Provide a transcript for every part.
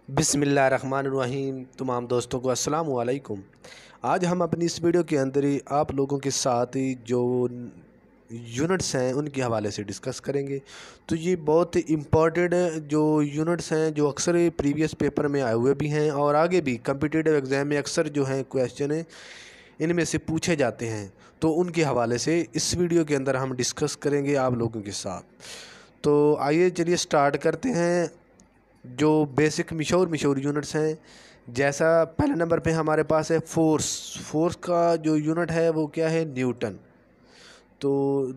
बिस्मिल्लाहिर्रहमानिर्रहीम। तमाम दोस्तों को अस्सलाम वालेकुम। आज हम अपनी इस वीडियो के अंदर ही आप लोगों के साथ ही जो यूनिट्स हैं उनके हवाले से डिस्कस करेंगे। तो ये बहुत इम्पॉर्टेंट जो यूनिट्स हैं जो अक्सर प्रीवियस पेपर में आए हुए भी हैं और आगे भी कम्पिटिटिव एग्ज़ाम में अक्सर जो हैं क्वेश्चन इनमें से पूछे जाते हैं, तो उनके हवाले से इस वीडियो के अंदर हम डिस्कस करेंगे आप लोगों के साथ। तो आइए चलिए स्टार्ट करते हैं। जो बेसिक मशहूर यूनिट्स हैं, जैसा पहले नंबर पे हमारे पास है फोर्स का जो यूनिट है वो क्या है, न्यूटन। तो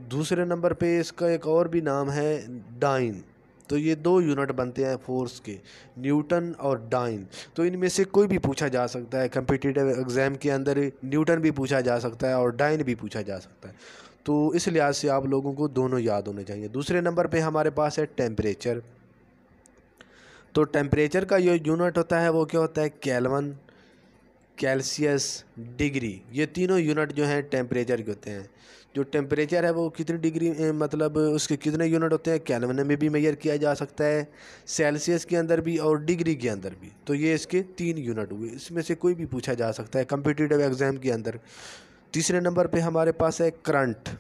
दूसरे नंबर पे इसका एक और भी नाम है डाइन। तो ये दो यूनिट बनते हैं फोर्स के, न्यूटन और डाइन। तो इनमें से कोई भी पूछा जा सकता है कम्पिटिटिव एग्ज़ाम के अंदर, न्यूटन भी पूछा जा सकता है और डाइन भी पूछा जा सकता है। तो इस लिहाज से आप लोगों को दोनों याद होने चाहिए। दूसरे नंबर पे हमारे पास है टेम्परेचर। तो टेम्परेचर का जो यूनिट होता है वो क्या होता है, केल्विन, सेल्सियस, डिग्री। ये तीनों यूनिट जो हैं टेम्परेचर के होते हैं। जो टेम्परेचर है वो कितनी डिग्री मतलब उसके कितने यूनिट होते हैं, केल्विन में भी मेजर किया जा सकता है, सेल्सियस के अंदर भी और डिग्री के अंदर भी। तो ये इसके 3 यूनिट हुए, इसमें से कोई भी पूछा जा सकता है कम्पिटिटिव एग्ज़ाम के अंदर। तीसरे नंबर पे हमारे पास है करंट।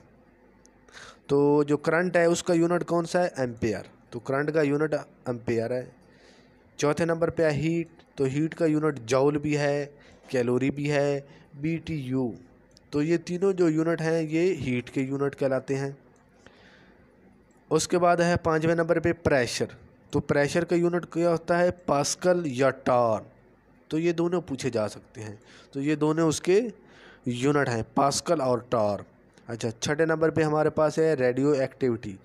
तो जो करंट है उसका यूनिट कौन सा है, एम्पेयर। तो करंट का यूनिट एम्पेयर है। चौथे नंबर पे है हीट। तो हीट का यूनिट जूल भी है, कैलोरी भी है, BTU। तो ये तीनों जो यूनिट हैं ये हीट के यूनिट कहलाते हैं। उसके बाद है पाँचवें नंबर पे प्रेशर। तो प्रेशर का यूनिट क्या होता है, पास्कल या टॉर। तो ये दोनों पूछे जा सकते हैं। तो ये दोनों उसके यूनिट हैं, पास्कल और टॉर। अच्छा, छठे नंबर पे हमारे पास है रेडियो एक्टिविटी।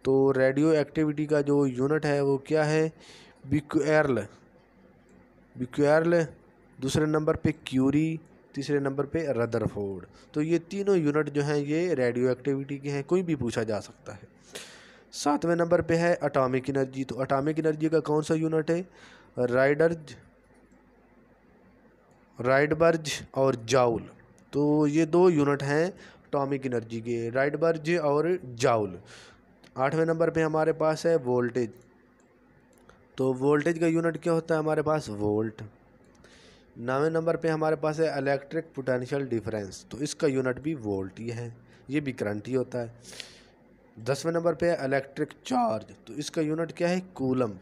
तो रेडियो एक्टिविटी का जो यूनिट है वो क्या है, बिक्यूएर्ल। दूसरे नंबर पे क्यूरी, तीसरे नंबर पे रदरफोर्ड। तो ये तीनों यूनिट जो हैं ये रेडियो एक्टिविटी के हैं, कोई भी पूछा जा सकता है। सातवें नंबर पे है एटॉमिक एनर्जी। तो एटॉमिक एनर्जी का कौन सा यूनिट है, राइडबर्ग और जाउल। तो ये दो यूनिट हैं एटॉमिक एनर्जी के, राइडबर्ग और जाउल। आठवें नंबर पे हमारे पास है वोल्टेज। तो वोल्टेज का यूनिट क्या होता है हमारे पास, वोल्ट। नौवें नंबर पे हमारे पास है इलेक्ट्रिक पोटेंशियल डिफरेंस। तो इसका यूनिट भी वोल्ट ही है, ये भी करंट ही होता है। 10वें नंबर पे है इलेक्ट्रिक चार्ज। तो इसका यूनिट क्या है, कूलम।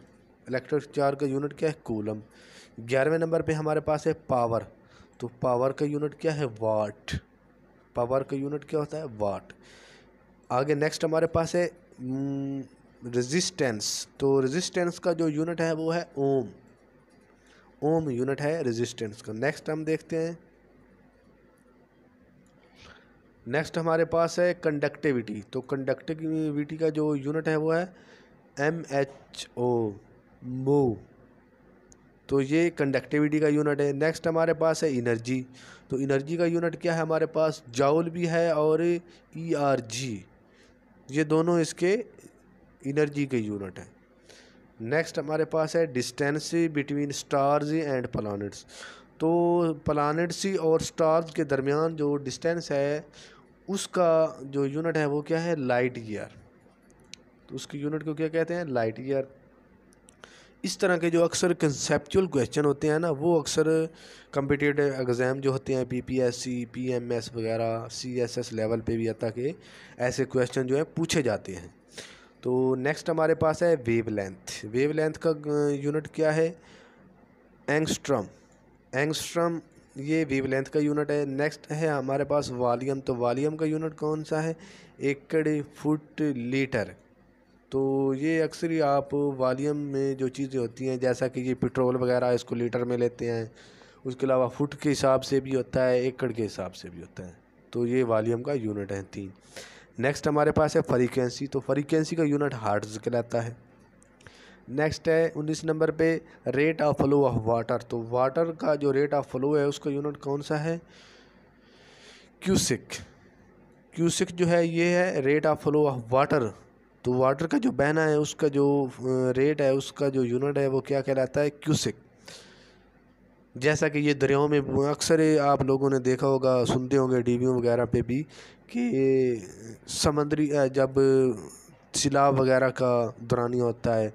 इलेक्ट्रिक चार्ज का यूनिट क्या है, कूलम। 11वें नंबर पे हमारे पास है पावर। तो पावर का यूनिट क्या है, वाट। पावर का यूनिट क्या होता है, वाट। आगे नेक्स्ट हमारे पास है रेजिस्टेंस। तो रेजिस्टेंस का जो यूनिट है वो है ओम। ओम यूनिट है रेजिस्टेंस का। नेक्स्ट हम देखते हैं, नेक्स्ट हमारे पास है कंडक्टिविटी। तो कंडक्टिविटी का जो यूनिट है वो है MHO, मो। तो ये कंडक्टिविटी का यूनिट है। नेक्स्ट हमारे पास है एनर्जी। तो एनर्जी का यूनिट क्या है हमारे पास, जूल भी है और ERG। ये दोनों इसके एनर्जी के यूनिट हैं। नेक्स्ट हमारे पास है distance between stars and planets. तो प्लैनेट्स और स्टार्स के दरमियान जो डिस्टेंस है उसका जो यूनिट है वो क्या है, लाइट ईयर। तो उसके यूनिट को क्या कहते हैं, लाइट ईयर। इस तरह के जो अक्सर कंसेप्चुअल क्वेश्चन होते हैं ना, वो अक्सर कम्पिटिटिव एग्ज़ाम जो होते हैं PPSC, PMS वगैरह, CSS लेवल पे भी आता कि ऐसे क्वेश्चन जो है पूछे जाते हैं। तो नेक्स्ट हमारे पास है वेवलेंथ। वेवलेंथ का यूनिट क्या है, एंगस्ट्रम। ये वेवलेंथ का यूनिट है। नेक्स्ट है हमारे पास वॉल्यूम। तो वॉल्यूम का यूनिट कौन सा है, एकड़, फुट, लीटर। तो ये अक्सर ही आप वॉल्यूम में जो चीज़ें होती हैं, जैसा कि ये पेट्रोल वगैरह इसको लीटर में लेते हैं, उसके अलावा फुट के हिसाब से भी होता है, एकड़ के हिसाब से भी होता है। तो ये वॉल्यूम का यूनिट है 3। नेक्स्ट हमारे पास है फ्रीक्वेंसी। तो फ्रीक्वेंसी का यूनिट हर्ट्ज़ कहलाता है। नेक्स्ट है 19 नंबर पे rate of flow of water. तो वाटर का जो रेट ऑफ फ्लो है उसका यूनिट कौन सा है, क्यूसिक जो है ये है rate of flow of water. तो वाटर का जो बहना है उसका जो रेट है, उसका जो यूनिट है वो क्या कहलाता है, क्यूसिक। जैसा कि ये दरियाओं में अक्सर आप लोगों ने देखा होगा, सुनते होंगे टीवी वगैरह पे भी कि समुद्री जब सैलाब वगैरह का दौरानिया होता है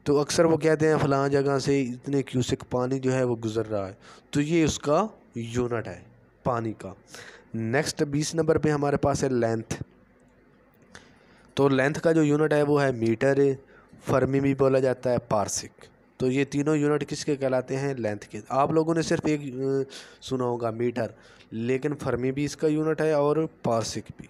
तो अक्सर वो कहते हैं फ़लाँ जगह से इतने क्यूसेक पानी जो है वो गुज़र रहा है, तो ये उसका यूनिट है पानी का। नेक्स्ट 20 नंबर पे हमारे पास है लेंथ। तो लेंथ का जो यूनिट है वो है मीटर, फर्मी भी बोला जाता है, पार्सिक। तो ये तीनों यूनिट किसके कहलाते हैं? लेंथ के। आप लोगों ने सिर्फ एक सुना होगा मीटर, लेकिन फर्मी भी इसका यूनिट है और पार्सिक भी।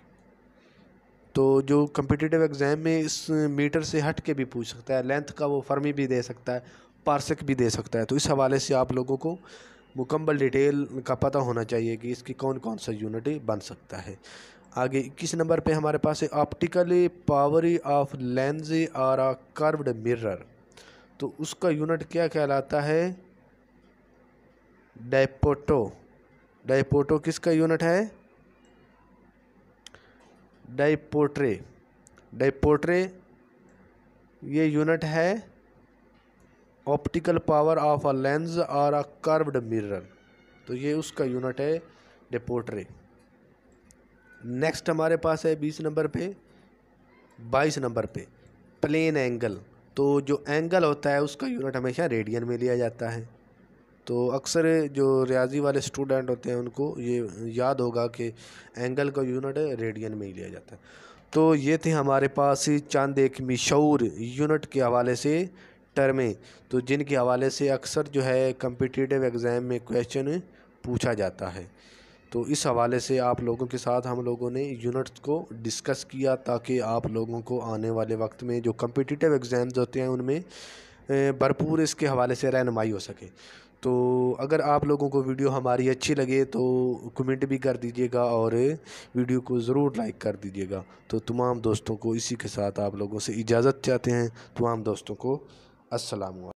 तो जो कम्पिटिटिव एग्ज़ाम में इस मीटर से हट के भी पूछ सकता है, लेंथ का वो फर्मी भी दे सकता है, पार्सिक भी दे सकता है। तो इस हवाले से आप लोगों को मुकम्मल डिटेल का पता होना चाहिए कि इसकी कौन कौन सा यूनिट बन सकता है। आगे 21 नंबर पे हमारे पास है ऑप्टिकल पावर ऑफ लेंस और अ कर्व्ड मिरर। तो उसका यूनिट क्या कहलाता है? डायपोटो। डायपोटो किसका यूनिट है? डायपोट्रे। डायपोट्रे ये यूनिट है optical power of a lens और अ कर्व्ड मिरर। तो ये उसका यूनिट है डायपोट्रे। नेक्स्ट हमारे पास है 20 नंबर पे 22 नंबर पे प्लेन एंगल। तो जो एंगल होता है उसका यूनिट हमेशा रेडियन में लिया जाता है। तो अक्सर जो रियाजी वाले स्टूडेंट होते हैं उनको ये याद होगा कि एंगल का यूनिट रेडियन में ही लिया जाता है। तो ये थे हमारे पास चंद एक मशहूर यूनिट के हवाले से टर्में, तो जिनके हवाले से अक्सर जो है कम्पिटिटिव एग्ज़ाम में क्वेश्चन पूछा जाता है। तो इस हवाले से आप लोगों के साथ हम लोगों ने यूनिट्स को डिस्कस किया, ताकि आप लोगों को आने वाले वक्त में जो कम्पिटिटिव एग्ज़ाम्स होते हैं उनमें भरपूर इसके हवाले से रहनुमाई हो सके। तो अगर आप लोगों को वीडियो हमारी अच्छी लगे तो कमेंट भी कर दीजिएगा और वीडियो को ज़रूर लाइक कर दीजिएगा। तो तमाम दोस्तों को इसी के साथ आप लोगों से इजाज़त चाहते हैं। तमाम दोस्तों को अस्सलाम वालेकुम।